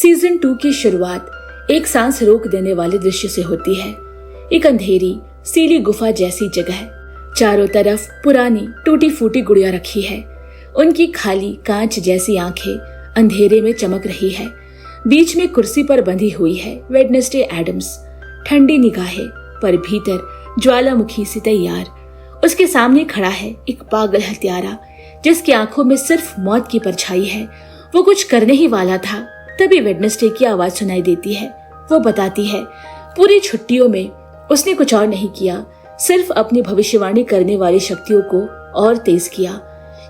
Season 2 की शुरुआत एक सांस रोक देने वाले दृश्य से होती है। एक अंधेरी सीली गुफा जैसी जगह, चारों तरफ पुरानी टूटी फूटी गुड़िया रखी है। उनकी खाली कांच जैसी आंखें अंधेरे में चमक रही है। बीच में कुर्सी पर बंधी हुई है वेडनेसडे एडम्स, ठंडी निगाहें पर भीतर ज्वालामुखी से तैयार। उसके सामने खड़ा है एक पागल हत्यारा जिसकी आंखों में सिर्फ मौत की परछाई है। वो कुछ करने ही वाला था, तभी वेडनेसडे की आवाज सुनाई देती है। वो बताती है पूरी छुट्टियों में उसने कुछ और नहीं किया, सिर्फ अपनी भविष्यवाणी करने वाली शक्तियों को और तेज किया।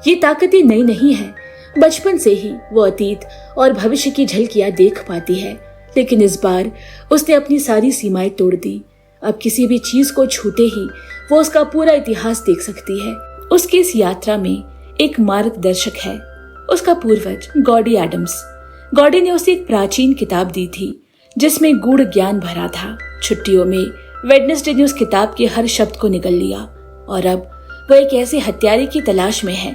ये ताकतें नई नहीं है, बचपन से ही वो अतीत और भविष्य की झलकियां देख पाती है। लेकिन इस बार उसने अपनी सारी सीमाएं तोड़ दी। अब किसी भी चीज को छूते ही वो उसका पूरा इतिहास देख सकती है। उसकी इस यात्रा में एक मार्गदर्शक है, उसका पूर्वज गॉडी एडम्स। गॉडी ने उसे एक प्राचीन किताब दी थी जिसमें गूढ़ ज्ञान भरा था। छुट्टियों में वेडनेसडे ने उस किताब के हर शब्द को निगल लिया और अब वो एक ऐसे हत्यारे की तलाश में है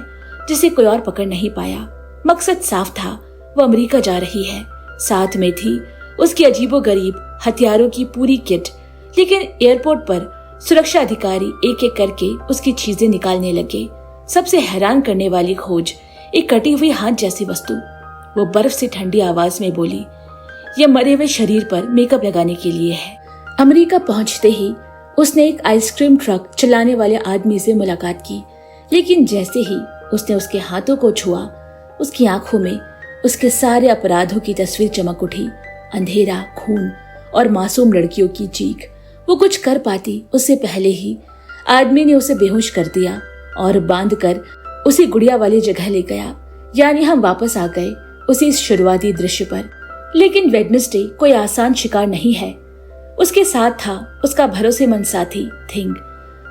जिसे कोई और पकड़ नहीं पाया। मकसद साफ था, वो अमेरिका जा रही है। साथ में थी उसकी अजीबोगरीब हथियारों की पूरी किट। लेकिन एयरपोर्ट पर सुरक्षा अधिकारी एक एक करके उसकी चीजें निकालने लगे। सबसे हैरान करने वाली खोज एक कटी हुई हाथ जैसी वस्तु। वो बर्फ से ठंडी आवाज में बोली, यह मरे हुए शरीर पर मेकअप लगाने के लिए है। अमेरिका पहुंचते ही उसने एक आइसक्रीम ट्रक चलाने वाले आदमी से मुलाकात की। लेकिन जैसे ही उसने उसके हाथों को छुआ, उसकी आंखों में उसके सारे अपराधों की तस्वीर चमक उठी। अंधेरा, खून और मासूम लड़कियों की चीख। वो कुछ कर पाती उससे पहले ही आदमी ने उसे बेहोश कर दिया और बांधकर उसी गुड़िया वाली जगह ले गया। यानी हम वापस आ गए उसी शुरुआती दृश्य पर। लेकिन वेडनेसडे कोई आसान शिकार नहीं है। उसके साथ था उसका भरोसेमंद साथी थिंग।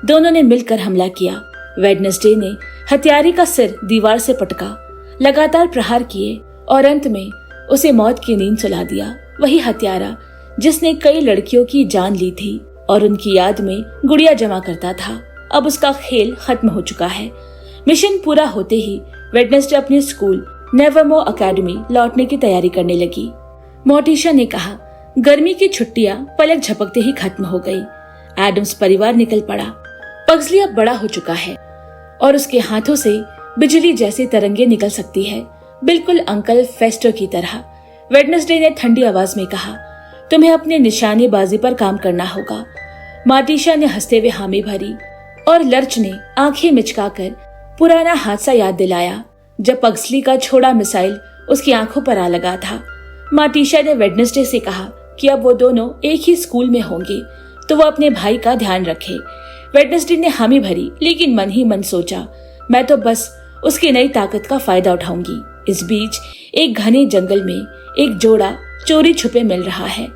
दोनों ने मिलकर हमला किया। वेडनेसडे ने हत्यारे का सिर दीवार से पटका, लगातार प्रहार किए और अंत में उसे मौत की नींद सुला दिया। वही हत्यारा जिसने कई लड़कियों की जान ली थी और उनकी याद में गुड़िया जमा करता था। अब उसका खेल खत्म हो चुका है। मिशन पूरा होते ही वेडनेसडे अपने स्कूल नेवरमोर अकेडमी लौटने की तैयारी करने लगी। मोर्टिशा ने कहा, गर्मी की छुट्टियां पलक झपकते ही खत्म हो गई। एडम्स परिवार निकल पड़ा। पग्सली अब बड़ा हो चुका है और उसके हाथों से बिजली जैसी तरंगे निकल सकती है, बिल्कुल अंकल फेस्टो की तरह। वेडनेसडे ने ठंडी आवाज में कहा, तुम्हें अपने निशानेबाजी पर काम करना होगा। मोर्टिशा ने हंसते हुए हामी भरी और लर्च ने आंखें मिचकाकर पुराना हादसा याद दिलाया जब पग्सली का छोड़ा मिसाइल उसकी आंखों पर आ लगा था। मोर्टिशा ने वेडनेसडे से कहा कि अब वो दोनों एक ही स्कूल में होंगे तो वो अपने भाई का ध्यान रखे। वेडनेसडे ने हामी भरी, लेकिन मन ही मन सोचा, मैं तो बस उसकी नई ताकत का फायदा उठाऊंगी। इस बीच एक घने जंगल में एक जोड़ा चोरी छुपे मिल रहा है।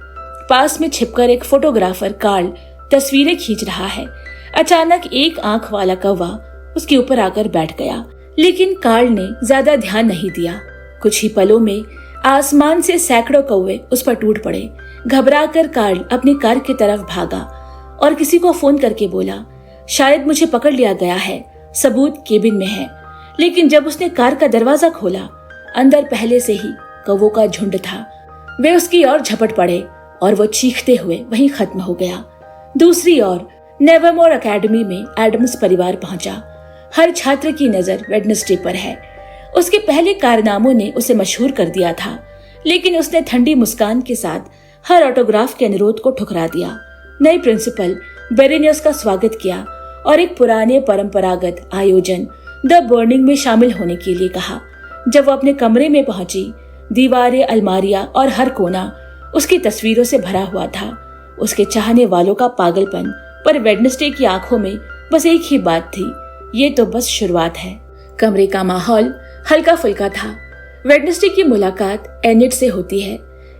पास में छिपकर एक फोटोग्राफर कार्ल तस्वीरें खींच रहा है। अचानक एक आंख वाला कौवा उसके ऊपर आकर बैठ गया, लेकिन कार्ल ने ज्यादा ध्यान नहीं दिया। कुछ ही पलों में आसमान से सैकड़ों कौवे उस पर टूट पड़े। घबराकर कार्ल अपनी कार की तरफ भागा और किसी को फोन करके बोला, शायद मुझे पकड़ लिया गया है, सबूत केबिन में है। लेकिन जब उसने कार का दरवाजा खोला, अंदर पहले से ही कौवों का झुंड था। वे उसकी ओर झपट पड़े और वो चीखते हुए वहीं खत्म हो गया। दूसरी ओर नेवरमोर अकेडमी में एडम्स परिवार पहुंचा। हर छात्र की नजर वेडनेसडे पर है। उसके पहले कारनामों ने उसे मशहूर कर दिया था, लेकिन उसने ठंडी मुस्कान के साथ हर ऑटोग्राफ के अनुरोध को ठुकरा दिया। नई प्रिंसिपल बेरी ने उसका स्वागत किया और एक पुराने परंपरागत आयोजन द बर्निंग में शामिल होने के लिए कहा। जब वो अपने कमरे में पहुंची, दीवारें, अलमारियां और हर कोना उसकी तस्वीरों से भरा हुआ था। उसके चाहने वालों का पागलपन, पर वेडनेसडे की आंखों में बस एक ही बात थी, ये तो बस शुरुआत है। कमरे का माहौल हल्का फुल्का था। वेडनेसडे की मुलाकात एनिड से होती है।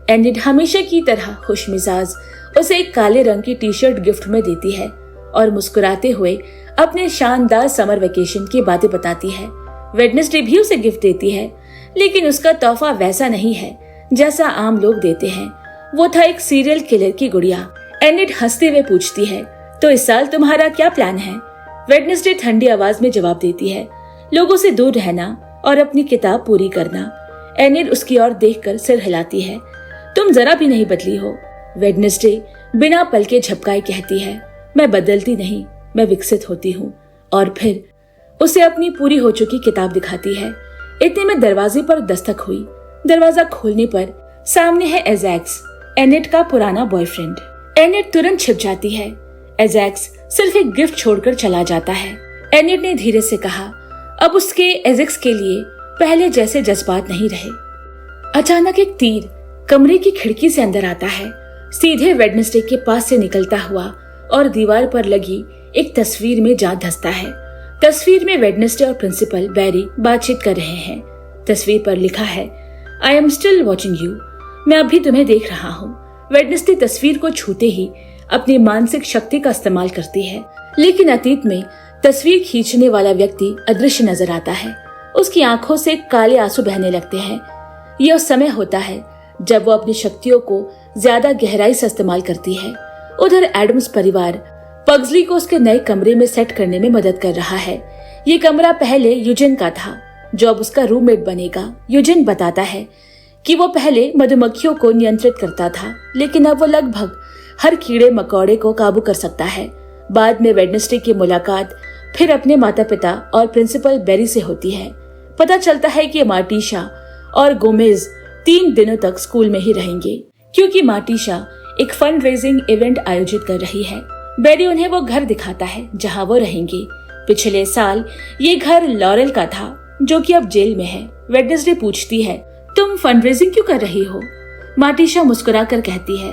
एनिड हमेशा की तरह खुशमिजाज उसे एक काले रंग की टी शर्ट गिफ्ट में देती है और मुस्कुराते हुए अपने शानदार समर वेकेशन की बातें बताती है। वेडनेसडे भी उसे गिफ्ट देती है, लेकिन उसका तोहफा वैसा नहीं है जैसा आम लोग देते हैं। वो था एक सीरियल किलर की गुड़िया। एनिड हंसते हुए पूछती है, तो इस साल तुम्हारा क्या प्लान है? वेडनेसडे ठंडी आवाज में जवाब देती है, लोगों से दूर रहना और अपनी किताब पूरी करना। एनिड उसकी ओर देखकर सिर हिलाती है। तुम जरा भी नहीं बदली हो। वेडनेसडे बिना पल के झपकाए कहती है, मैं बदलती नहीं, मैं विकसित होती हूँ। और फिर उसे अपनी पूरी हो चुकी किताब दिखाती है। इतने में दरवाजे पर दस्तक हुई। दरवाजा खोलने पर सामने है एजैक्स, एनेट का पुराना बॉयफ्रेंड। एनेट तुरंत छिप जाती है। एजैक्स सिर्फ एक गिफ्ट छोड़कर चला जाता है। एनेट ने धीरे से कहा, अब उसके एजैक्स के लिए पहले जैसे जज्बात नहीं रहे। अचानक एक तीर कमरे की खिड़की से अंदर आता है, सीधे वेडनेसडे के पास से निकलता हुआ और दीवार पर लगी एक तस्वीर में जा धंसता है। तस्वीर में वेडनेसडे और प्रिंसिपल बैरी बातचीत कर रहे हैं। तस्वीर पर लिखा है, I am still watching you, मैं अभी तुम्हें देख रहा हूँ। वेडनेसडे तस्वीर को छूते ही अपनी मानसिक शक्ति का इस्तेमाल करती है, लेकिन अतीत में तस्वीर खींचने वाला व्यक्ति अदृश्य नजर आता है। उसकी आंखों से काले आंसू बहने लगते हैं। यह उस समय होता है जब वो अपनी शक्तियों को ज्यादा गहराई से इस्तेमाल करती है। उधर एडम्स परिवार पग्सली को उसके नए कमरे में सेट करने में मदद कर रहा है। ये कमरा पहले यूजिन का था, जो अब उसका रूममेट बनेगा। यूजिन बताता है कि वो पहले मधुमक्खियों को नियंत्रित करता था, लेकिन अब वो लगभग हर कीड़े मकोड़े को काबू कर सकता है। बाद में वेडनेसडे की मुलाकात फिर अपने माता पिता और प्रिंसिपल बेरी से होती है। पता चलता है कि मार्टिशा और गोमेज 3 दिनों तक स्कूल में ही रहेंगे, क्योंकि मार्टिशा एक फंड रेजिंग इवेंट आयोजित कर रही है। बेरी उन्हें वो घर दिखाता है जहां वो रहेंगे। पिछले साल ये घर लॉरेल का था, जो कि अब जेल में है। वेडनेसडे पूछती है, तुम फंड रेजिंग क्यों कर रही हो? मार्टिशा मुस्कुराकर कहती है,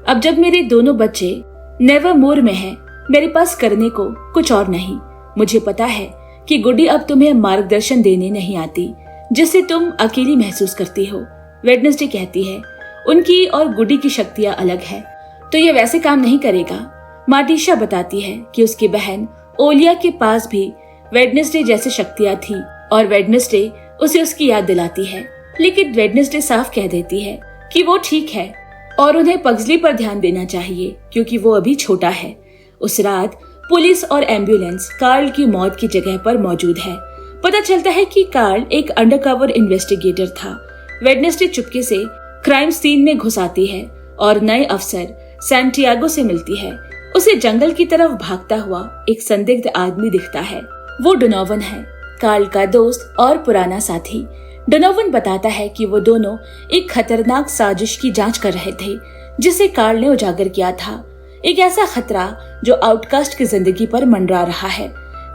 अब जब मेरे दोनों बच्चे नेवरमोर में हैं, मेरे पास करने को कुछ और नहीं। मुझे पता है कि गुडी अब तुम्हें मार्गदर्शन देने नहीं आती, जिससे तुम अकेली महसूस करती हो। वेडनेसडे कहती है, उनकी और गुडी की शक्तियां अलग है, तो ये वैसे काम नहीं करेगा। मार्टिशा बताती है कि उसकी बहन ओलिया के पास भी वेडनेसडे जैसी शक्तियां थी और वेडनेसडे उसे उसकी याद दिलाती है, लेकिन वेडनेसडे साफ कह देती है कि वो ठीक है और उन्हें पग्सली पर ध्यान देना चाहिए, क्योंकि वो अभी छोटा है। उस रात पुलिस और एम्बुलेंस कार्ल की मौत की जगह पर मौजूद है। पता चलता है कि कार्ल एक अंडरकवर इन्वेस्टिगेटर था। वेडनेसडे चुपके से क्राइम सीन में घुस आती है और नए अफसर सैंटियागो से मिलती है। उसे जंगल की तरफ भागता हुआ एक संदिग्ध आदमी दिखता है। वो डोनोवन है, कार्ल का दोस्त और पुराना साथी। डोनोवन बताता है कि वो दोनों एक खतरनाक साजिश की जांच कर रहे थे, जिसे कार्ल ने उजागर किया था। एक ऐसा खतरा जो आउटकास्ट की जिंदगी पर मंडरा रहा है।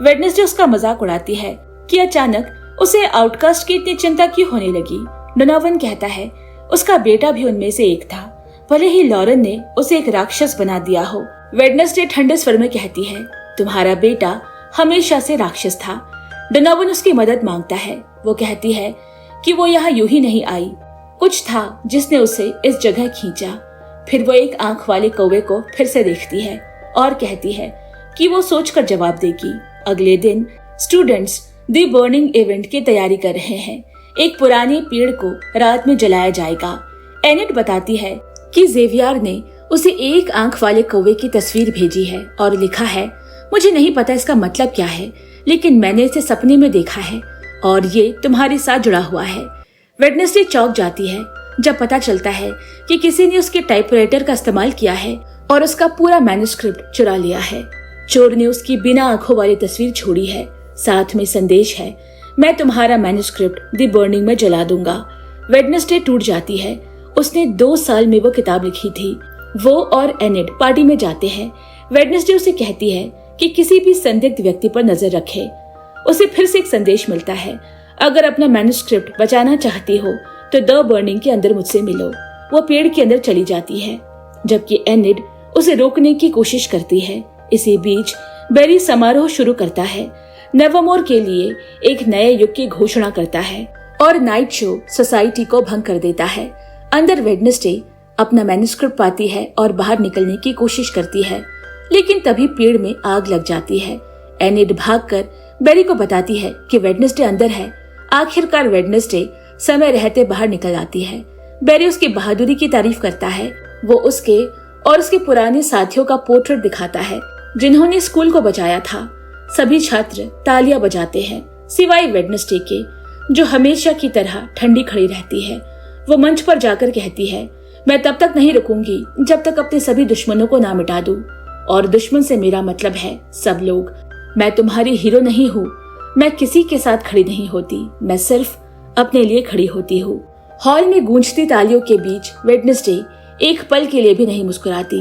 वेडनेसडे उसका मजाक उड़ाती है कि अचानक उसे आउटकास्ट की इतनी चिंता क्यों होने लगी। डोनोवन कहता है, उसका बेटा भी उनमें से एक था, भले ही लॉरेन ने उसे एक राक्षस बना दिया हो। वेडनेसडे ठंडे स्वर में कहती है, तुम्हारा बेटा हमेशा से राक्षस था। डोनोवन उसकी मदद मांगता है। वो कहती है कि वो यहाँ यूं ही नहीं आई, कुछ था जिसने उसे इस जगह खींचा। फिर वो एक आंख वाले कौवे को फिर से देखती है और कहती है कि वो सोचकर जवाब देगी। अगले दिन स्टूडेंट्स दी बर्निंग इवेंट की तैयारी कर रहे हैं। एक पुराने पेड़ को रात में जलाया जाएगा। एनेट बताती है कि जेवियर ने उसे एक आंख वाले कौवे की तस्वीर भेजी है और लिखा है, मुझे नहीं पता इसका मतलब क्या है, लेकिन मैंने इसे सपने में देखा है और ये तुम्हारे साथ जुड़ा हुआ है। वेडनेसडे चौंक जाती है जब पता चलता है कि किसी ने उसके टाइपराइटर का इस्तेमाल किया है और उसका पूरा मैन्युस्क्रिप्ट चुरा लिया है। चोर ने उसकी बिना आंखों वाली तस्वीर छोड़ी है। साथ में संदेश है, मैं तुम्हारा मैन्युस्क्रिप्ट दी बर्निंग में जला दूंगा। वेडनेसडे टूट जाती है। उसने 2 साल में वो किताब लिखी थी। वो और एनेट पार्टी में जाते हैं। वेडनेसडे उसे कहती है कि किसी भी संदिग्ध व्यक्ति पर नजर रखे। उसे फिर से एक संदेश मिलता है, अगर अपना मैन्युस्क्रिप्ट बचाना चाहती हो तो द बर्निंग के अंदर मुझसे मिलो। वो पेड़ के अंदर चली जाती है, जबकि एनेट उसे रोकने की कोशिश करती है। इसी बीच बेरी समारोह शुरू करता है, नेवरमोर के लिए एक नए युग की घोषणा करता है और नाइट शो सोसाइटी को भंग कर देता है। अंदर वेडनेसडे अपना मैन्युस्क्रिप्ट पाती है और बाहर निकलने की कोशिश करती है, लेकिन तभी पेड़ में आग लग जाती है। एनेट भागकर बेरी को बताती है कि वेडनेसडे अंदर है। आखिरकार वेडनेसडे समय रहते बाहर निकल आती है। बेरी उसकी बहादुरी की तारीफ करता है। वो उसके और उसके पुराने साथियों का पोर्ट्रेट दिखाता है, जिन्होंने स्कूल को बचाया था। सभी छात्र तालियां बजाते हैं, सिवाय वेडनेसडे के, जो हमेशा की तरह ठंडी खड़ी रहती है। वो मंच पर जाकर कहती है, मैं तब तक नहीं रुकूंगी जब तक अपने सभी दुश्मनों को ना मिटा दूं। और दुश्मन से मेरा मतलब है सब लोग। मैं तुम्हारी हीरो नहीं हूँ, मैं किसी के साथ खड़ी नहीं होती, मैं सिर्फ अपने लिए खड़ी होती हूँ। हॉल में गूंजती तालियों के बीच वेडनेसडे एक पल के लिए भी नहीं मुस्कुराती।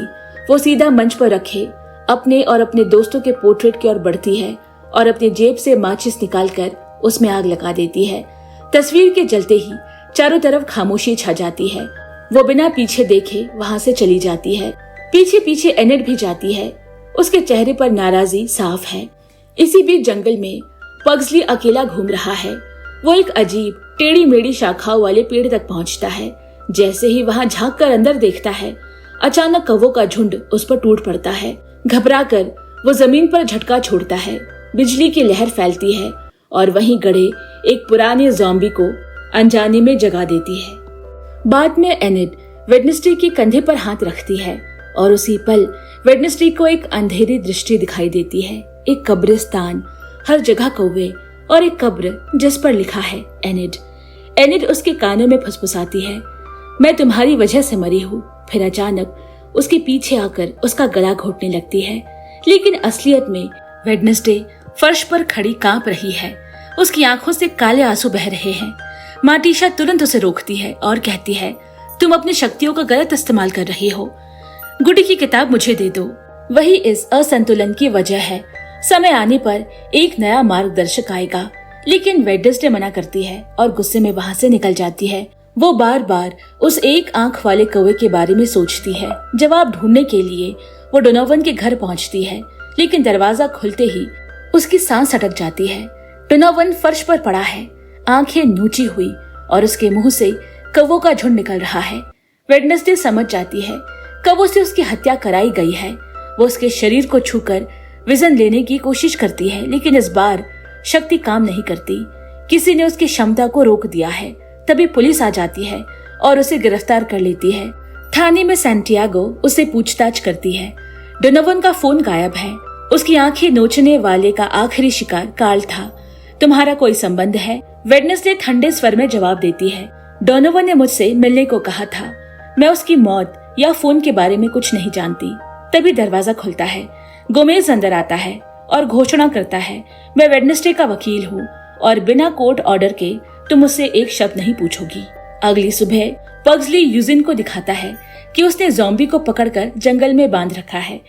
वो सीधा मंच पर रखे अपने और अपने दोस्तों के पोर्ट्रेट की ओर बढ़ती है और अपनी जेब से माचिस निकालकर उसमें आग लगा देती है। तस्वीर के जलते ही चारों तरफ खामोशी छा जाती है। वो बिना पीछे देखे वहां से चली जाती है। पीछे पीछे एनेट भी जाती है। उसके चेहरे पर नाराजगी साफ है। इसी बीच जंगल में पग्सली अकेला घूम रहा है। वो एक अजीब टेढ़ी मेढ़ी शाखाओं वाले पेड़ तक पहुंचता है। जैसे ही वहां झांक कर अंदर देखता है, अचानक कौवों का झुंड उस पर टूट पड़ता है। घबराकर वो जमीन पर झटका छोड़ता है। बिजली की लहर फैलती है और वहीं गड़े एक पुराने ज़ॉम्बी को अनजाने में जगा देती है। बाद में एनेट वेडनेसडे के कंधे पर हाथ रखती है और उसी पल वेडनेसडे को एक अंधेरी दृष्टि दिखाई देती है। एक कब्रिस्तान, हर जगह कौवे और एक कब्र जिस पर लिखा है एनेट। एनेट उसके कानों में फुसफुसाती है, मैं तुम्हारी वजह से मरी हूँ। फिर अचानक उसके पीछे आकर उसका गला घोटने लगती है। लेकिन असलियत में वेडनेसडे फर्श पर खड़ी कांप रही है। उसकी आंखों से काले आंसू बह रहे हैं। मार्टिशा तुरंत उसे रोकती है और कहती है, तुम अपनी शक्तियों का गलत इस्तेमाल कर रही हो। गुडी की किताब मुझे दे दो। वही इस असंतुलन की वजह है। समय आने पर एक नया मार्गदर्शक आएगा। लेकिन वेडनेसडे मना करती है और गुस्से में वहां से निकल जाती है। वो बार बार उस एक आंख वाले कौवे के बारे में सोचती है। जवाब ढूंढने के लिए वो डोनोवन के घर पहुंचती है, लेकिन दरवाजा खुलते ही उसकी सांस अटक जाती है। डोनोवन फर्श पर पड़ा है, आंखें नूची हुई और उसके मुंह से कौवों का झुंड निकल रहा है। वेडनेसडे समझ जाती है कौवों से उसकी हत्या कराई गई है। वो उसके शरीर को छूकर विजन लेने की कोशिश करती है, लेकिन इस बार शक्ति काम नहीं करती। किसी ने उसकी क्षमता को रोक दिया है। तभी पुलिस आ जाती है और उसे गिरफ्तार कर लेती है। थाने में सैंटियागो उससे पूछताछ करती है। डोनोवन का फोन गायब है। उसकी आंखें नोचने वाले का आखिरी शिकार कार्ल था। तुम्हारा कोई संबंध है? वेडनेसडे ठंडे स्वर में जवाब देती है, डोनोवन ने मुझसे मिलने को कहा था। मैं उसकी मौत या फोन के बारे में कुछ नहीं जानती। तभी दरवाजा खुलता है। गोमेज अंदर आता है और घोषणा करता है, मैं वेडनेसडे का वकील हूँ और बिना कोर्ट ऑर्डर के तुम मुझसे एक शब्द नहीं पूछोगी। अगली सुबह पग्सली यूजिन को दिखाता है कि उसने ज़ॉम्बी को पकड़कर जंगल में बांध रखा है।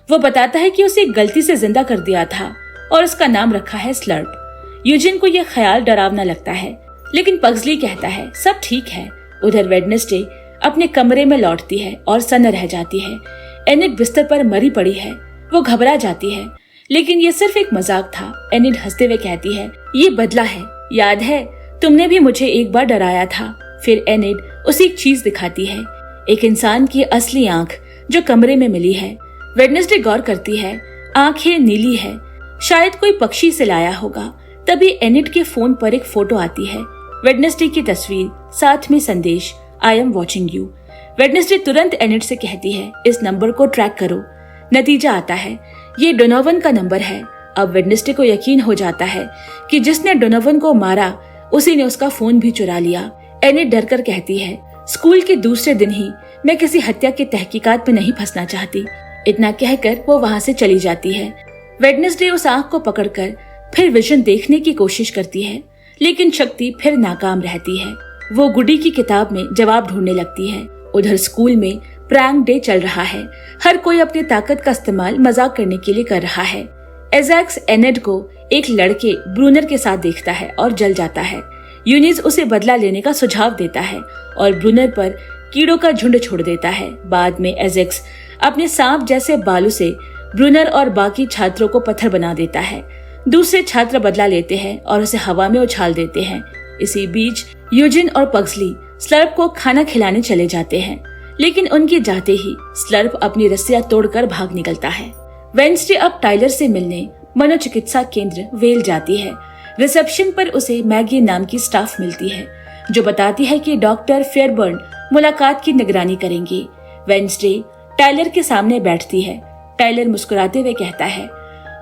वो बताता है कि उसे गलती से जिंदा कर दिया था और उसका नाम रखा है स्लर्प। यूजिन को यह ख्याल डरावना लगता है, लेकिन पग्सली कहता है सब ठीक है। उधर वेडनेसडे अपने कमरे में लौटती है और सन्न रह जाती है। एनेट बिस्तर पर मरी पड़ी है। वो घबरा जाती है, लेकिन ये सिर्फ एक मजाक था। एनेट हंसते हुए कहती है, ये बदला है, याद है तुमने भी मुझे एक बार डराया था। फिर एनेट उसे एक चीज दिखाती है, एक इंसान की असली आंख जो कमरे में मिली है। वेडनेसडे गौर करती है, आंखें नीली है, शायद कोई पक्षी से लाया होगा। तभी एनेट के फोन पर एक फोटो आती है, वेडनेसडे की तस्वीर, साथ में संदेश, I am watching you. Wednesday तुरंत एनेट से कहती है, इस नंबर को ट्रैक करो। नतीजा आता है, ये डोनोवन का नंबर है। अब वेडनेसडे को यकीन हो जाता है कि जिसने डोनोवन को मारा उसी ने उसका फोन भी चुरा लिया। एनेट डर कर कहती है, स्कूल के दूसरे दिन ही मैं किसी हत्या की तहकीकात में नहीं फंसना चाहती। इतना कहकर वो वहाँ से चली जाती है। वेडनेसडे उस आंख को पकड़कर फिर विजन देखने की कोशिश करती है, लेकिन शक्ति फिर नाकाम रहती है। वो गुडी की किताब में जवाब ढूंढने लगती है। उधर स्कूल में प्रैंक डे चल रहा है। हर कोई अपनी ताकत का इस्तेमाल मजाक करने के लिए कर रहा है। एजैक्स एनेट को एक लड़के ब्रूनर के साथ देखता है और जल जाता है। यूनिस उसे बदला लेने का सुझाव देता है और ब्रूनर पर कीड़ों का झुंड छोड़ देता है। बाद में एजैक्स अपने सांप जैसे बालों से ब्रूनर और बाकी छात्रों को पत्थर बना देता है। दूसरे छात्र बदला लेते हैं और उसे हवा में उछाल देते हैं। इसी बीच यूजिन और पग्सली स्लर्प को खाना खिलाने चले जाते हैं, लेकिन उनके जाते ही स्लर्प अपनी रस्सियां तोड़कर भाग निकलता है। वेडनेसडे अब टाइलर से मिलने मनोचिकित्सा केंद्र वेल जाती है। रिसेप्शन पर उसे मैगी नाम की स्टाफ मिलती है, जो बताती है कि डॉक्टर फेयरबर्न मुलाकात की निगरानी करेंगे। वेडनेसडे टाइलर के सामने बैठती है। टाइलर मुस्कुराते हुए कहता है,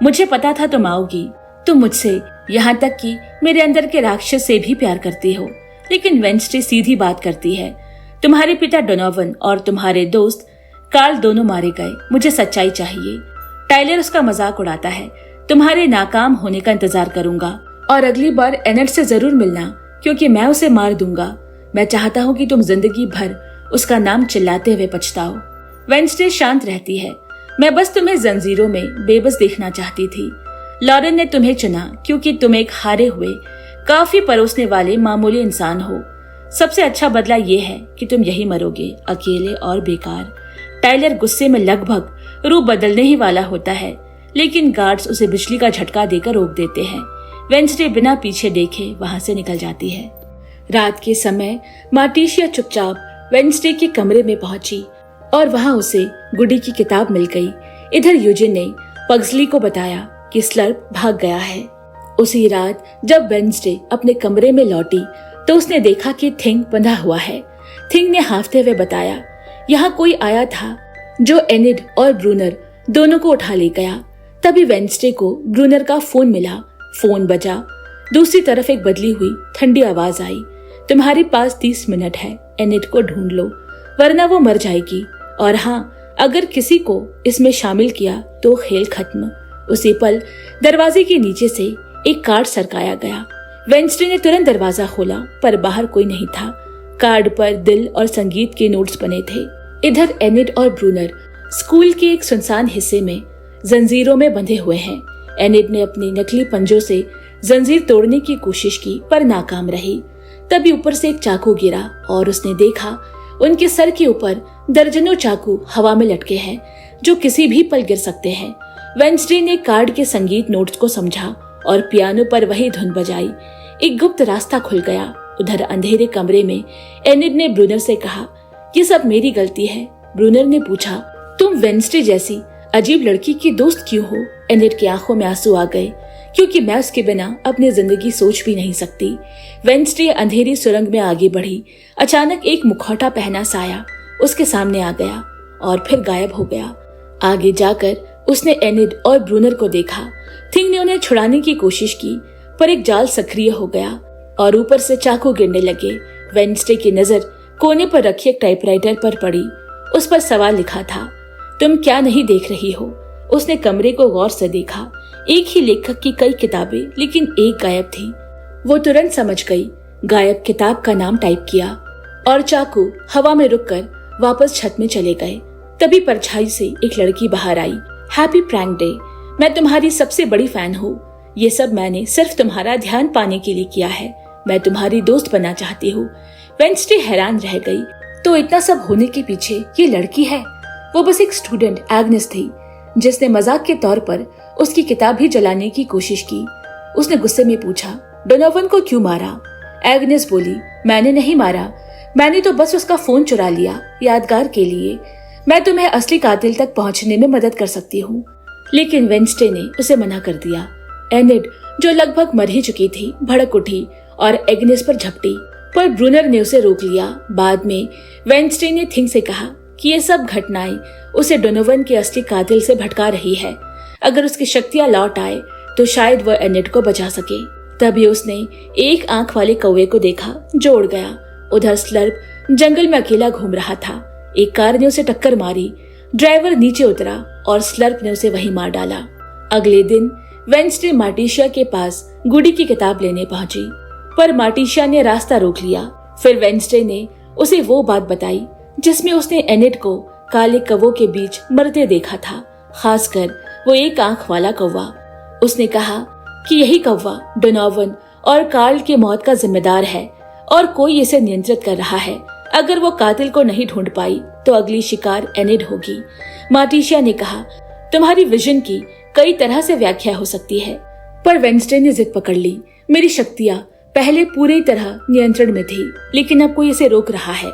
मुझे पता था तुम आओगी। तुम मुझसे यहाँ तक कि मेरे अंदर के राक्षस से भी प्यार करती हो। लेकिन वेडनेसडे सीधी बात करती है, तुम्हारे पिता डोनोवन और तुम्हारे दोस्त कार्ल दोनों मारे गए। मुझे सच्चाई चाहिए। टाइलर उसका मजाक उड़ाता है। तुम्हारे नाकाम होने का इंतजार करूंगा और अगली बार एनेट से जरूर मिलना, क्योंकि मैं उसे मार दूंगा। मैं चाहता हूँ कि तुम जिंदगी भर उसका नाम चिल्लाते हुए पछताओ। वेंसडे शांत रहती है। मैं बस तुम्हें जंजीरों में बेबस देखना चाहती थी। लॉरेन ने तुम्हें चुना क्योंकि तुम एक हारे हुए, काफी परोसने वाले मामूली इंसान हो। सबसे अच्छा बदला ये है कि तुम यही मरोगे, अकेले और बेकार। टाइलर गुस्से में लगभग रूप बदलने ही वाला होता है, लेकिन गार्ड्स उसे बिजली का झटका देकर रोक देते हैं। वेंसडे बिना पीछे देखे वहां से निकल जाती है। रात के समय मार्टिशिया चुपचाप वेंसडे के कमरे में पहुंची और वहां उसे गुडी की किताब मिल गई। इधर यूजिन ने पग्सली को बताया कि स्लर्प भाग गया है। उसी रात जब वेंसडे अपने कमरे में लौटी तो उसने देखा कि थिंग बंधा हुआ है। थिंग ने हांफते हुए बताया, यहाँ कोई आया था जो एनिड और ब्रूनर दोनों को उठा ले गया। तभी वेंसडे को ब्रूनर का फोन मिला। फोन बजा। दूसरी तरफ एक बदली हुई ठंडी आवाज आई, तुम्हारे पास 30 मिनट है, एनिड को ढूंढ लो वरना वो मर जाएगी। और हाँ, अगर किसी को इसमें शामिल किया तो खेल खत्म। उसी पल दरवाजे के नीचे से एक कार्ड सरकाया गया। वेंसडे ने तुरंत दरवाजा खोला पर बाहर कोई नहीं था। कार्ड पर दिल और संगीत के नोट्स बने थे। इधर एनिड और ब्रूनर स्कूल के एक सुनसान हिस्से में जंजीरों में बंधे हुए हैं। एनिड ने अपने नकली पंजों से जंजीर तोड़ने की कोशिश की पर नाकाम रही। तभी ऊपर से एक चाकू गिरा और उसने देखा उनके सर के ऊपर दर्जनों चाकू हवा में लटके हैं जो किसी भी पल गिर सकते हैं। वेंसडे ने कार्ड के संगीत नोट्स को समझा और पियानो पर वही धुन बजाई। एक गुप्त रास्ता खुल गया। उधर अंधेरे कमरे में एनिड ने ब्रूनर से कहा, ये सब मेरी गलती है। ब्रूनर ने पूछा, तुम वेंसडे जैसी अजीब लड़की की दोस्त क्यों हो? एनिड की आंखों में आंसू आ गए, क्योंकि मैं उसके बिना अपनी जिंदगी सोच भी नहीं सकती। वेंसडे अंधेरी सुरंग में आगे बढ़ी। अचानक एक मुखौटा पहना साया उसके सामने आ गया और फिर गायब हो गया। आगे जाकर उसने एनिड और ब्रूनर को देखा। थिंग ने उन्हें छुड़ाने की कोशिश की पर एक जाल सक्रिय हो गया और ऊपर से चाकू गिरने लगे। वेंसडे की नजर कोने पर रखी एक टाइपराइटर पर पड़ी। उस पर सवाल लिखा था, तुम क्या नहीं देख रही हो? उसने कमरे को गौर से देखा। एक ही लेखक की कई किताबें, लेकिन एक गायब थी। वो तुरंत समझ गई। गायब किताब का नाम टाइप किया और चाकू हवा में रुककर वापस छत में चले गए। तभी परछाई से एक लड़की बाहर आई। हैप्पी प्रैंक डे, मैं तुम्हारी सबसे बड़ी फैन हूँ। ये सब मैंने सिर्फ तुम्हारा ध्यान पाने के लिए किया है। मैं तुम्हारी दोस्त बनना चाहती हूँ। वेंसडे हैरान रह गई। तो इतना सब होने के पीछे ये लड़की है? वो बस एक स्टूडेंट एग्नेस थी जिसने मजाक के तौर पर उसकी किताब ही जलाने की कोशिश की। उसने गुस्से में पूछा, डोनोवन को क्यों मारा? एग्नेस बोली, मैंने नहीं मारा, मैंने तो बस उसका फोन चुरा लिया यादगार के लिए। मैं तुम्हें असली कातिल तक पहुंचने में मदद कर सकती हूँ। लेकिन वेंसडे ने उसे मना कर दिया। एनिड, जो लगभग मर ही चुकी थी, भड़क उठी और एग्नेस पर झपटी, पर ब्रूनर ने उसे रोक लिया। बाद में वेंसडे ने थिंग से कहा कि ये सब घटनाएं उसे डोनोवन के असली कातिल से भटका रही है। अगर उसकी शक्तियां लौट आए तो शायद वह एनिड को बचा सके। तभी उसने एक आंख वाले कौवे को देखा जो उड़ गया। उधर स्लर्प जंगल में अकेला घूम रहा था। एक कार ने उसे टक्कर मारी। ड्राइवर नीचे उतरा और स्लर्प ने उसे वहीं मार डाला। अगले दिन वेंसडे मार्टिशिया के पास गुडी की किताब लेने पहुंची, पर मार्टिशिया ने रास्ता रोक लिया। फिर वेंसडे ने उसे वो बात बताई जिसमें उसने एनिड को काले कौवों के बीच मरते देखा था, खासकर वो एक आंख वाला कौवा। उसने कहा कि यही कौवा डोनोवन और कार्ल की मौत का जिम्मेदार है और कोई इसे नियंत्रित कर रहा है। अगर वो कातिल को नहीं ढूंढ पाई तो अगली शिकार एनिड होगी। मार्टिशिया ने कहा, तुम्हारी विजन की कई तरह से व्याख्या हो सकती है, पर वेंसडे ने जिद पकड़ ली। मेरी शक्तियां पहले पूरी तरह नियंत्रण में थी, लेकिन अब कोई इसे रोक रहा है।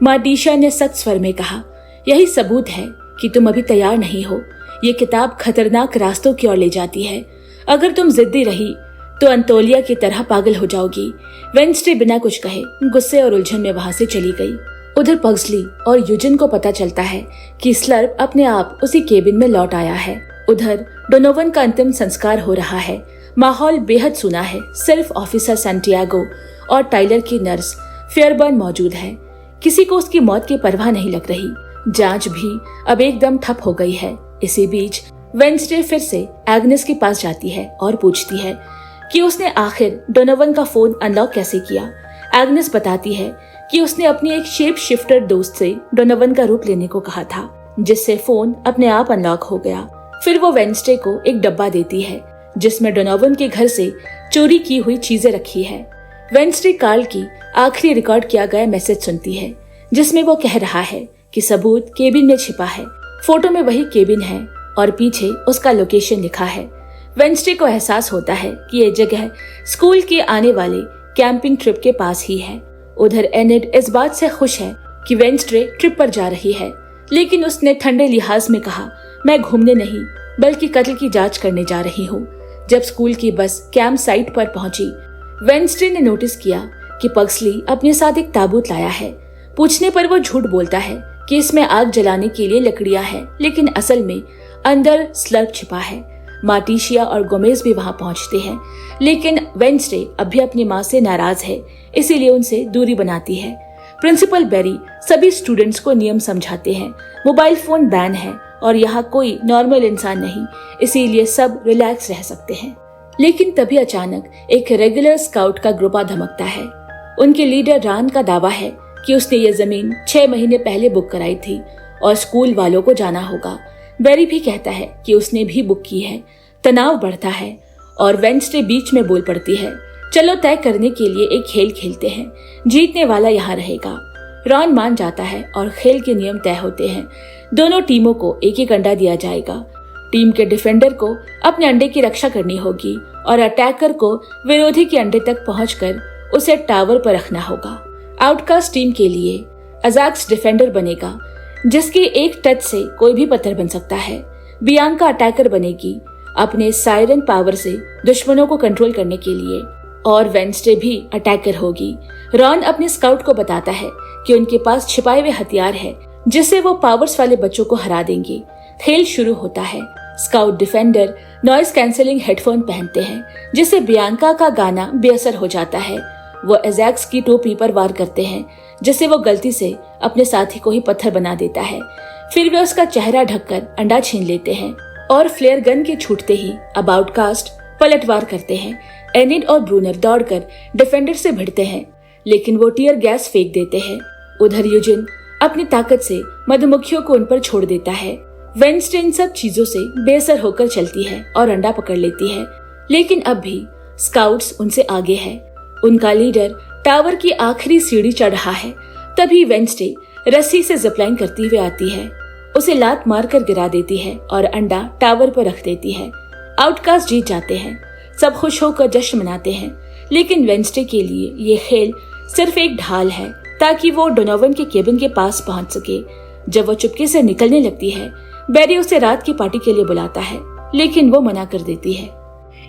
मार्टिशिया ने सख्त स्वर में कहा, यही सबूत है कि तुम अभी तैयार नहीं हो। ये किताब खतरनाक रास्तों की ओर ले जाती है। अगर तुम जिद्दी रही तो अंतोलिया की तरह पागल हो जाओगी। वेंसडे बिना कुछ कहे गुस्से और उलझन में वहां से चली गई। उधर पग्सली और यूजिन को पता चलता है कि स्लर्प अपने आप उसी केबिन में लौट आया है। उधर डोनोवन का अंतिम संस्कार हो रहा है। माहौल बेहद सूना है। सिर्फ ऑफिसर सैंटियागो और टाइलर की नर्स फेयरबर्न मौजूद है। किसी को उसकी मौत की परवाह नहीं लग रही। जांच भी अब एकदम ठप हो गई है। इसी बीच वेंसडे फिर से एग्नेस के पास जाती है और पूछती है कि उसने आखिर डोनोवन का फोन अनलॉक कैसे किया। एग्नेस बताती है कि उसने अपनी एक शेप शिफ्टर दोस्त से डोनोवन का रूप लेने को कहा था, जिससे फोन अपने आप अनलॉक हो गया। फिर वो वेंसडे को एक डब्बा देती है जिसमें डोनोवन के घर से चोरी की हुई चीजें रखी है। वेंसडे कार्ल की आखिरी रिकॉर्ड किया गया मैसेज सुनती है जिसमें वो कह रहा है कि सबूत केबिन में छिपा है। फोटो में वही केबिन है और पीछे उसका लोकेशन लिखा है। वेंसडे को एहसास होता है कि ये जगह स्कूल के आने वाले कैंपिंग ट्रिप के पास ही है। उधर एनिड इस बात से खुश है कि वेंसडे ट्रिप पर जा रही है, लेकिन उसने ठंडे लिहाज में कहा, मैं घूमने नहीं बल्कि कत्ल की जांच करने जा रही हूँ। जब स्कूल की बस कैंप साइट पर पहुंची, वेंसडे ने नोटिस किया कि पग्सली अपने साथ एक ताबूत लाया है। पूछने पर वो झूठ बोलता है कि इसमें आग जलाने के लिए लकड़ियां हैं, लेकिन असल में अंदर स्लर्प छिपा है। मार्टिशिया और गोमेज भी वहां पहुंचते हैं, लेकिन वेंसडे अभी अपनी माँ से नाराज है, इसीलिए उनसे दूरी बनाती है। प्रिंसिपल बेरी सभी स्टूडेंट्स को नियम समझाते हैं। मोबाइल फोन बैन है और यहाँ कोई नॉर्मल इंसान नहीं, इसीलिए सब रिलैक्स रह सकते हैं। लेकिन तभी अचानक एक रेगुलर स्काउट का ग्रुप धमकता है। उनके लीडर रान का दावा है कि उसने ये जमीन 6 महीने पहले बुक कराई थी और स्कूल वालों को जाना होगा। बेरी भी कहता है कि उसने भी बुक की है। तनाव बढ़ता है और वेंसडे बीच में बोल पड़ती है, चलो तय करने के लिए एक खेल खेलते हैं, जीतने वाला यहाँ रहेगा। रॉन मान जाता है और खेल के नियम तय होते हैं। दोनों टीमों को एक एक अंडा दिया जाएगा। टीम के डिफेंडर को अपने अंडे की रक्षा करनी होगी और अटैकर को विरोधी के अंडे तक पहुंचकर उसे टावर पर रखना होगा। आउटकास्ट टीम के लिए अजाक्स डिफेंडर बनेगा, जिसके एक टच से कोई भी पत्थर बन सकता है। बियांका अटैकर बनेगी अपने सायरन पावर से दुश्मनों को कंट्रोल करने के लिए, और वेंसडे भी अटैकर होगी। रॉन अपने स्काउट को बताता है कि उनके पास छिपाए हुए हथियार है जिससे वो पावर्स वाले बच्चों को हरा देंगे। खेल शुरू होता है। Scout defender noise cancelling headphone पहनते हैं, जिससे बियांका का गाना बेअसर हो जाता है। वो एजैक्स की टोपी पर वार करते हैं, जिससे वो गलती से अपने साथी को ही पत्थर बना देता है। फिर वे उसका चेहरा ढककर अंडा छीन लेते हैं और फ्लेयर गन के छूटते ही अब आउटकास्ट पलटवार करते हैं। एनिड और ब्रूनर दौड़कर डिफेंडर से भिड़ते हैं, लेकिन वो टीयर गैस फेंक देते हैं। उधर यूजिन अपनी ताकत से मधुमक्खियों को उन पर छोड़ देता है। वेंसडे इन सब चीजों से बेअसर होकर चलती है और अंडा पकड़ लेती है, लेकिन अब भी स्काउट्स उनसे आगे है। उनका लीडर टावर की आखिरी सीढ़ी चढ़ रहा है। तभी वेंसडे रस्सी से जिपलाइन करती हुई आती है, उसे लात मारकर गिरा देती है और अंडा टावर पर रख देती है। आउटकास्ट जीत जाते हैं। सब खुश होकर जश्न मनाते हैं, लेकिन वेंसडे के लिए ये खेल सिर्फ एक ढाल है ताकि वो डोनोवन के केबिन के पास पहुंच सके। जब वो चुपके से निकलने लगती है, बेरी उसे रात की पार्टी के लिए बुलाता है, लेकिन वो मना कर देती है।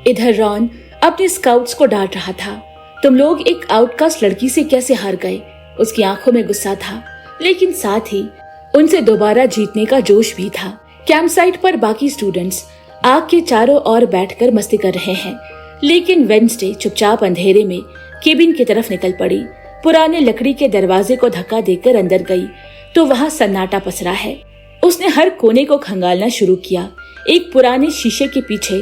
इधर रॉन अपने स्काउट्स को डांट रहा था, तुम लोग एक आउटकास्ट लड़की से कैसे हार गए। उसकी आंखों में गुस्सा था, लेकिन साथ ही उनसे दोबारा जीतने का जोश भी था। कैंप साइट पर बाकी स्टूडेंट्स आग के चारों ओर बैठकर मस्ती कर रहे हैं, लेकिन वेंसडे चुपचाप अंधेरे में केबिन की तरफ निकल पड़ी। पुराने लकड़ी के दरवाजे को धक्का देकर अंदर गई तो वहाँ सन्नाटा पसरा है। उसने हर कोने को खंगालना शुरू किया। एक पुराने शीशे के पीछे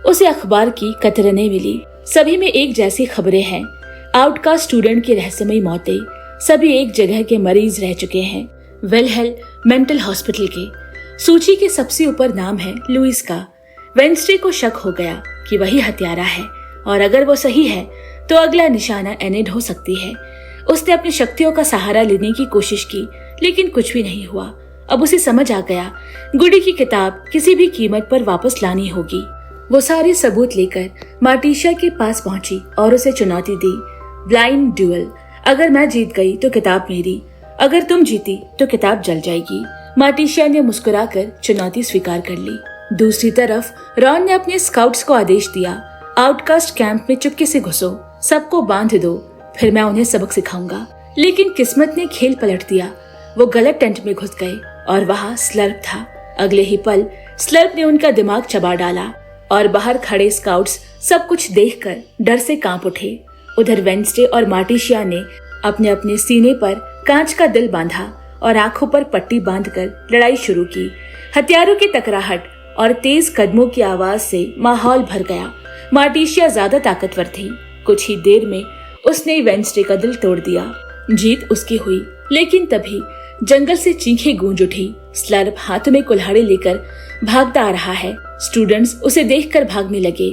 उसे अखबार की कतरनें मिली। सभी में एक जैसी खबरें हैं। आउटकास्ट स्टूडेंट की रहस्यमयी मौतें, सभी एक जगह के मरीज रह चुके हैं। वेलहेल मेंटल हॉस्पिटल के सूची के सबसे ऊपर नाम है लुइस का। वेंसडे को शक हो गया कि वही हत्यारा है, और अगर वो सही है तो अगला निशाना एनिड हो सकती है। उसने अपनी शक्तियों का सहारा लेने की कोशिश की, लेकिन कुछ भी नहीं हुआ। अब उसे समझ आ गया, गुडी की किताब किसी भी कीमत पर वापस लानी होगी। वो सारे सबूत लेकर मार्टिशिया के पास पहुंची और उसे चुनौती दी। ब्लाइंड ड्यूअल, अगर मैं जीत गई तो किताब मेरी, अगर तुम जीती तो किताब जल जाएगी। मार्टिशिया ने मुस्कुराकर चुनौती स्वीकार कर ली। दूसरी तरफ रॉन ने अपने स्काउट्स को आदेश दिया, आउटकास्ट कैंप में चुपके से घुसो, सबको बांध दो, फिर मैं उन्हें सबक सिखाऊंगा। लेकिन किस्मत ने खेल पलट दिया। वो गलत टेंट में घुस गए और वहाँ स्लर्प था। अगले ही पल स्लर्प ने उनका दिमाग चबा डाला और बाहर खड़े स्काउट्स सब कुछ देखकर डर से कांप उठे। उधर वेंसडे और मार्टिशिया ने अपने अपने सीने पर कांच का दिल बांधा और आंखों पर पट्टी बांधकर लड़ाई शुरू की। हथियारों की टकराहट और तेज कदमों की आवाज से माहौल भर गया। मार्टिशिया ज्यादा ताकतवर थी। कुछ ही देर में उसने वेंसडे का दिल तोड़ दिया। जीत उसकी हुई, लेकिन तभी जंगल से चीखें गूंज उठी। स्लर्प हाथ में कुल्हाड़ी लेकर भागता आ रहा है। स्टूडेंट्स उसे देखकर भागने लगे।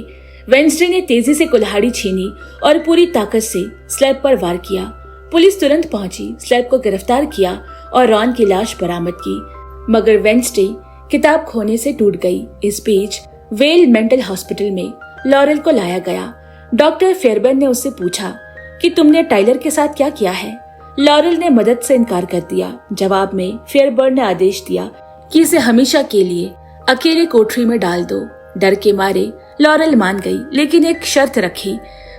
वेंसडे ने तेजी से कुल्हाड़ी छीनी और पूरी ताकत से स्लर्प पर वार किया। पुलिस तुरंत पहुंची, स्लर्प को गिरफ्तार किया और रॉन की लाश बरामद की। मगर वेंसडे किताब खोने से टूट गई। इस बीच वेल मेंटल हॉस्पिटल में लॉरेल को लाया गया। डॉक्टर फेयरबर्न ने उससे पूछा कि तुमने टाइलर के साथ क्या किया है। लॉरेल ने मदद से इनकार कर दिया। जवाब में फेयरबर्न ने आदेश दिया कि इसे हमेशा के लिए अकेले कोठरी में डाल दो। डर के मारे लॉरेल मान गई, लेकिन एक शर्त रखी,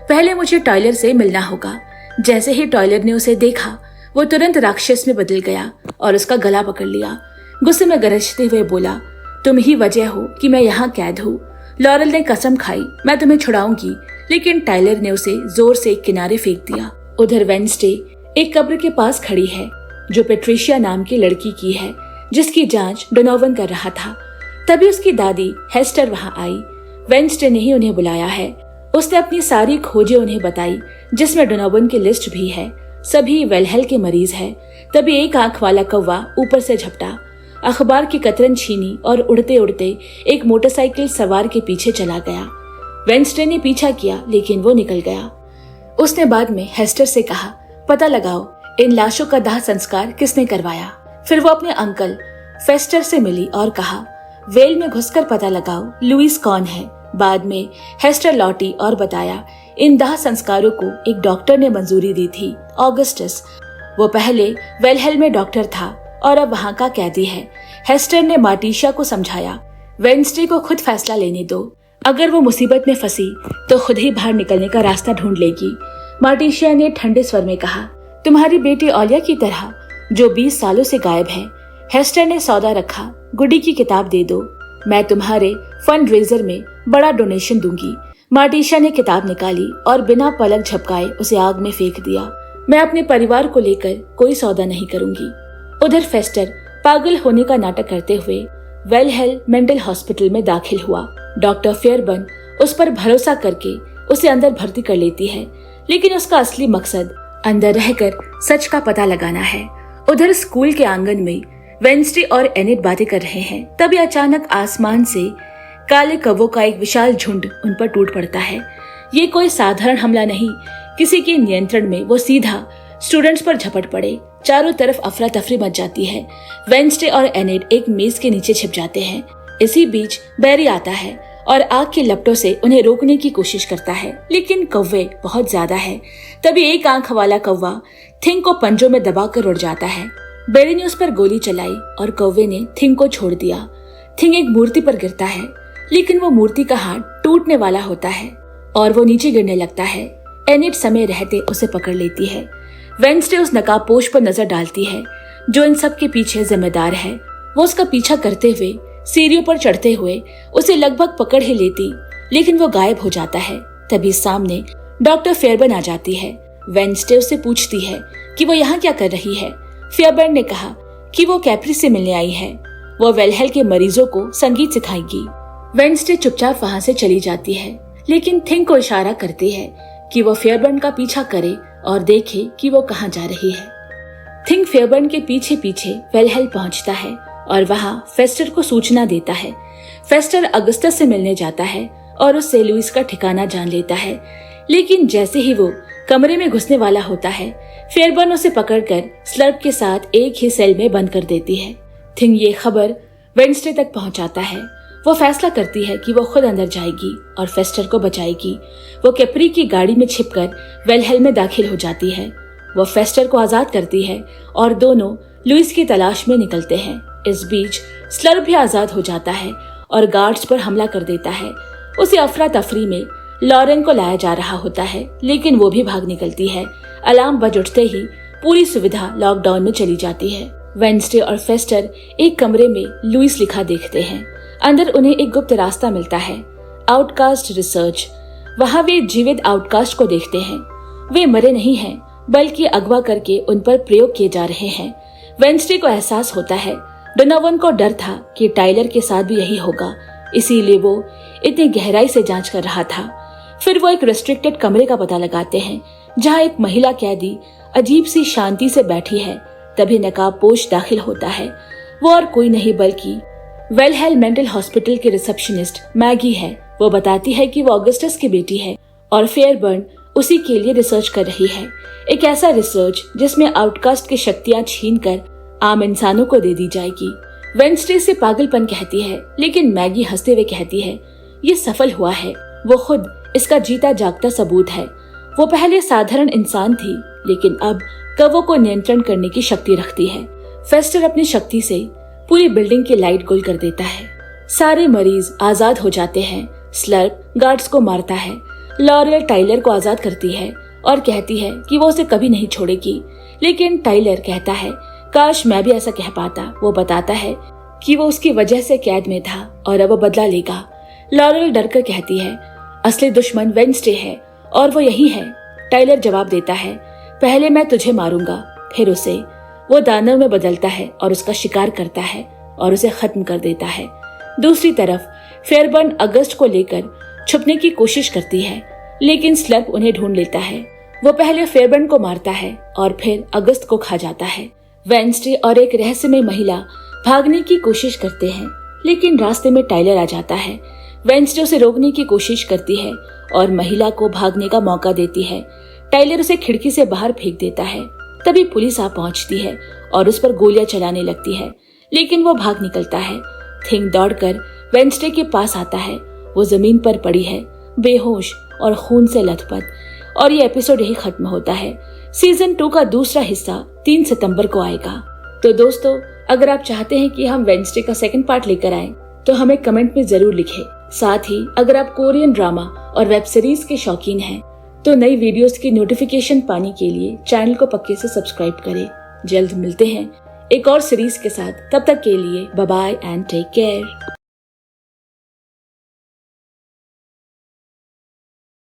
पहले मुझे टाइलर से मिलना होगा। जैसे ही टाइलर ने उसे देखा, वो तुरंत राक्षस में बदल गया और उसका गला पकड़ लिया। गुस्से में गरजते हुए बोला, तुम ही वजह हो कि मैं यहाँ कैद हूँ। लॉरेल ने कसम खाई, मैं तुम्हें छुड़ाऊंगी, लेकिन टाइलर ने उसे जोर से एक किनारे फेंक दिया। उधर वेंसडे एक कब्र के पास खड़ी है, जो पेट्रिशिया नाम की लड़की की है, जिसकी जांच डोनोवन कर रहा था। तभी उसकी दादी हेस्टर वहां आई। वेंसडे ने ही उन्हें बुलाया है। उसने अपनी सारी खोजें उन्हें बताई, जिसमें डोनोवन की लिस्ट भी है। सभी वेलहेल के मरीज हैं। तभी एक आंख वाला कौवा ऊपर से झपटा, अखबार की कतरन छीनी और उड़ते उड़ते एक मोटरसाइकिल सवार के पीछे चला गया। वेंसडे ने पीछा किया, लेकिन वो निकल गया। उसने बाद में हेस्टर से कहा, पता लगाओ इन लाशों का दाह संस्कार किसने करवाया। फिर वो अपने अंकल फेस्टर से मिली और कहा, वेल में घुसकर पता लगाओ लुइस कौन है। बाद में हेस्टर लौटी और बताया, इन दाह संस्कारों को एक डॉक्टर ने मंजूरी दी थी, ऑगस्टस। वो पहले वेलहेल में डॉक्टर था और अब वहां का कैदी है। हेस्टर ने मार्टिशिया को समझाया, वेंसडे को खुद फैसला लेने दो। अगर वो मुसीबत में फंसी तो खुद ही बाहर निकलने का रास्ता ढूंढ लेगी। मार्टिशिया ने ठंडे स्वर में कहा, तुम्हारी बेटी ओलिया की तरह, जो 20 सालों से गायब है। हेस्टर ने सौदा रखा, गुडी की किताब दे दो, मैं तुम्हारे फंड रेजर में बड़ा डोनेशन दूंगी। मार्टिशिया ने किताब निकाली और बिना पलक झपकाए उसे आग में फेंक दिया। मैं अपने परिवार को लेकर कोई सौदा नहीं करूंगी। उधर फेस्टर पागल होने का नाटक करते हुए वेलहेल मेंटल हॉस्पिटल में दाखिल हुआ। डॉक्टर फेयरबर्न उस पर भरोसा करके उसे अंदर भर्ती कर लेती है, लेकिन उसका असली मकसद अंदर रहकर सच का पता लगाना है। उधर स्कूल के आंगन में वेंसडे और एनिट बातें कर रहे हैं। तभी अचानक आसमान से काले कौवों का एक विशाल झुंड उन पर टूट पड़ता है। ये कोई साधारण हमला नहीं, किसी के नियंत्रण में वो सीधा स्टूडेंट्स पर झपट पड़े। चारों तरफ अफरा तफरी मच जाती है। वेंसडे और एनिट एक मेज के नीचे छिप जाते हैं। इसी बीच बैरी आता है और आग के लपटों से उन्हें रोकने की कोशिश करता है, लेकिन कौवे बहुत ज्यादा है। तभी एक आंख वाला कौवा थिंग को पंजों में दबाकर उड़ जाता है। बैरी ने उस पर गोली चलाई और कौवे ने थिंग को छोड़ दिया। थिंग एक मूर्ति पर गिरता है, लेकिन वो मूर्ति का हाथ टूटने वाला होता है और वो नीचे गिरने लगता है। एनिट समय रहते उसे पकड़ लेती है। वेंसडे उस नकाबपोश पर नजर डालती है, जो इन सब के पीछे जिम्मेदार है। वो उसका पीछा करते हुए सीढ़ियों पर चढ़ते हुए उसे लगभग पकड़ ही लेती, लेकिन वो गायब हो जाता है। तभी सामने डॉक्टर फेयरबर्न आ जाती है। वेंसडे उससे पूछती है कि वो यहाँ क्या कर रही है। फेयरबर्न ने कहा कि वो कैप्री से मिलने आई है। वो वेलहेल के मरीजों को संगीत सिखाएगी। वेंसडे चुपचाप वहाँ से चली जाती है, लेकिन थिंग को इशारा करती है कि वो फेयरबर्न का पीछा करे और देखे कि वो कहाँ जा रही है। थिंग फेयरबर्न के पीछे पीछे वेलहेल पहुंचता है और वहां फेस्टर को सूचना देता है। फेस्टर अगस्टस से मिलने जाता है और उससे लुइस का ठिकाना जान लेता है, लेकिन जैसे ही वो कमरे में घुसने वाला होता है, फेयरबर्न उसे पकड़कर स्लर्प के साथ एक ही सेल में बंद कर देती है। थिंग ये खबर वेंसडे तक पहुंचाता है। वो फैसला करती है कि वो खुद अंदर जाएगी और फेस्टर को बचाएगी। वो कैप्री की गाड़ी में छिपकर वेलहेल में दाखिल हो जाती है। वो फेस्टर को आजाद करती है और दोनों लुइस की तलाश में निकलते हैं। इस बीच स्लर्प भी आजाद हो जाता है और गार्ड्स पर हमला कर देता है। उसे अफरा तफरी में लॉरेन को लाया जा रहा होता है, लेकिन वो भी भाग निकलती है। अलार्म बज उठते ही पूरी सुविधा लॉकडाउन में चली जाती है। वेंसडे और फेस्टर एक कमरे में लुइस लिखा देखते हैं। अंदर उन्हें एक गुप्त रास्ता मिलता है, आउटकास्ट रिसर्च। वहाँ वे जीवित आउटकास्ट को देखते हैं। वे मरे नहीं हैं, बल्कि अगवा करके उन पर प्रयोग किए जा रहे हैं। वेंसडे को एहसास होता है डोनोवन को डर था कि टाइलर के साथ भी यही होगा, इसीलिए वो इतनी गहराई से जांच कर रहा था। फिर वो एक रेस्ट्रिक्टेड कमरे का पता लगाते हैं जहां एक महिला कैदी अजीब सी शांति से बैठी है। तभी नकाबपोश दाखिल होता है। वो और कोई नहीं बल्कि वेलहेल मेंटल हॉस्पिटल की रिसेप्शनिस्ट मैगी है। वो बताती है कि वो ऑगस्टस की बेटी है और फेयरबर्न उसी के लिए रिसर्च कर रही है। एक ऐसा रिसर्च जिसमें आउटकास्ट की शक्तियां छीनकर आम इंसानों को दे दी जाएगी। वेंसडे से पागलपन कहती है, लेकिन मैगी हंसते हुए कहती है ये सफल हुआ है। वो खुद इसका जीता जागता सबूत है। वो पहले साधारण इंसान थी, लेकिन अब कवों को नियंत्रण करने की शक्ति रखती है। फेस्टर अपनी शक्ति से पूरी बिल्डिंग की लाइट गुल कर देता है। सारे मरीज आजाद हो जाते हैं। स्लर्प गार्ड्स को मारता है। लॉरेल टाइलर को आजाद करती है और कहती है कि वो उसे कभी नहीं छोड़ेगी, लेकिन टाइलर कहता है काश मैं भी ऐसा कह पाता। वो बताता है कि वो उसकी वजह से कैद में था और अब वो बदला लेगा। लॉरेल डरकर कहती है असली दुश्मन वेंसडे है और वो यही है। टाइलर जवाब देता है पहले मैं तुझे मारूंगा, फिर उसे वो दानव में बदलता है और उसका शिकार करता है और उसे खत्म कर देता है। दूसरी तरफ फेयरबर्न अगस्त को लेकर छुपने की कोशिश करती है, लेकिन स्लर्प उन्हें ढूंढ लेता है। वो पहले फेयरबर्न को मारता है और फिर अगस्त को खा जाता है। वेंसडे और एक रहस्यमय महिला भागने की कोशिश करते हैं, लेकिन रास्ते में टाइलर आ जाता है। वेंसडे उसे रोकने की कोशिश करती है और महिला को भागने का मौका देती है। टाइलर उसे खिड़की से बाहर फेंक देता है। तभी पुलिस आ पहुंचती है और उस पर गोलियां चलाने लगती है, लेकिन वो भाग निकलता है। थिंग दौड़कर वेंसडे के पास आता है। वो जमीन पर पड़ी है, बेहोश और खून से लथपथ। और ये एपिसोड यही खत्म होता है। सीजन 2 का दूसरा हिस्सा 3 सितंबर को आएगा। तो दोस्तों, अगर आप चाहते हैं कि हम वेंसडे का सेकंड पार्ट लेकर आएं, तो हमें कमेंट में जरूर लिखें। साथ ही अगर आप कोरियन ड्रामा और वेब सीरीज के शौकीन हैं, तो नई वीडियोस की नोटिफिकेशन पाने के लिए चैनल को पक्के से सब्सक्राइब करें। जल्द मिलते हैं एक और सीरीज के साथ। तब तक के लिए bye bye and take care.